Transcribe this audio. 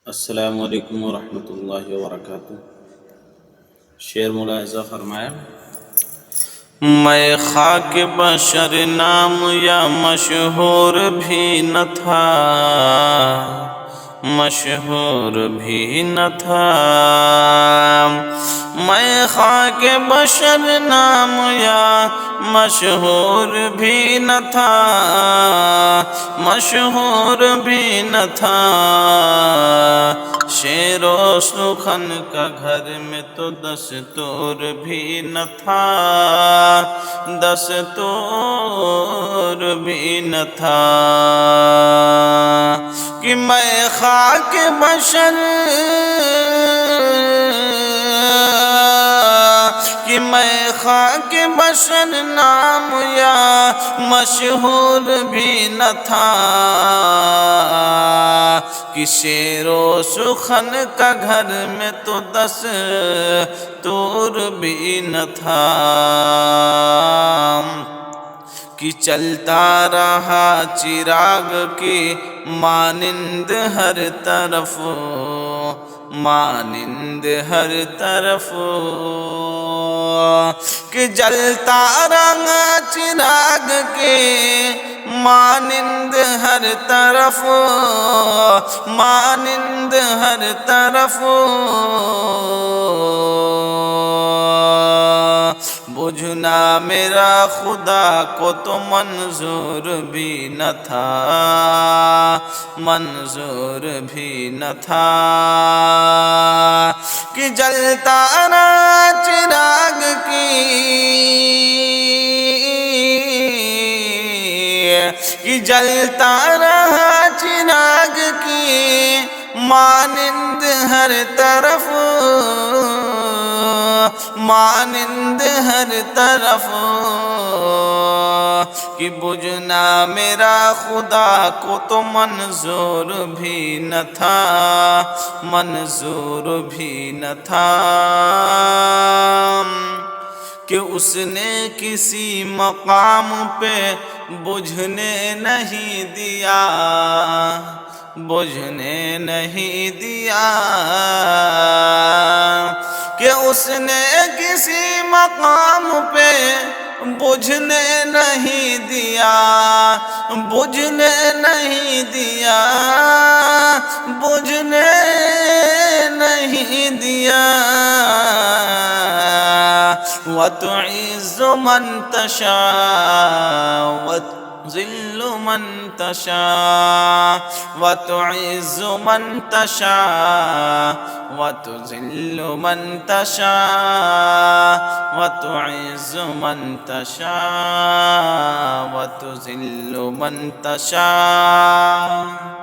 السلام علیکم ورحمۃ اللہ وبرکاتہ۔ شعر ملاحظہ فرمائیں۔ میں خاک بشر نام یا مشہور بھی نہ تھا، مشہور بھی نہ تھا۔ میں خاک بشر نام یا مشہور بھی نہ تھا، مشہور بھی نہ تھا۔ شعر و سخن کا گھر میں تو دستور بھی نہ تھا، دستور بھی نہ تھا۔ کہ میں خاک بشر، کہ میں خاک بشر نام یا مشہور بھی نہ تھا۔ کہ شعر و سخن کا گھر میں تو دستور بھی نہ تھا۔ کہ چلتا رہا چراغ کی مانند ہر طرف، مانند ہر طرف۔ کہ جلتا رہا چراغ کی مانند ہر طرف، مانند ہر طرف۔ بجھنا میرا خدا کو تو منظور بھی نہ تھا، منظور بھی نہ تھا۔ کہ جلتا رہا چراغ کی، کہ جلتا رہا چراغ کی مانند ہر طرف، مانند ہر طرف۔ کہ بجھنا میرا خدا کو تو منظور بھی نہ تھا، منظور بھی نہ تھا۔ کہ اس نے کسی مقام پہ بجھنے نہیں دیا، بجھنے نہیں دیا۔ کہ اس نے کسی مقام پہ بجھنے نہیں دیا، بجھنے نہیں دیا، بجھنے نہیں دیا۔ وَتُعِزُّ مَن تَشَاءُ وَتُذِلُّ مَن تَشَاءُ، وَتُعِزُّ مَن تَشَاءُ وَتُذِلُّ مَن تَشَاءُ، وَتُعِزُّ مَن تَشَاءُ وَتُذِلُّ مَن تَشَاءُ۔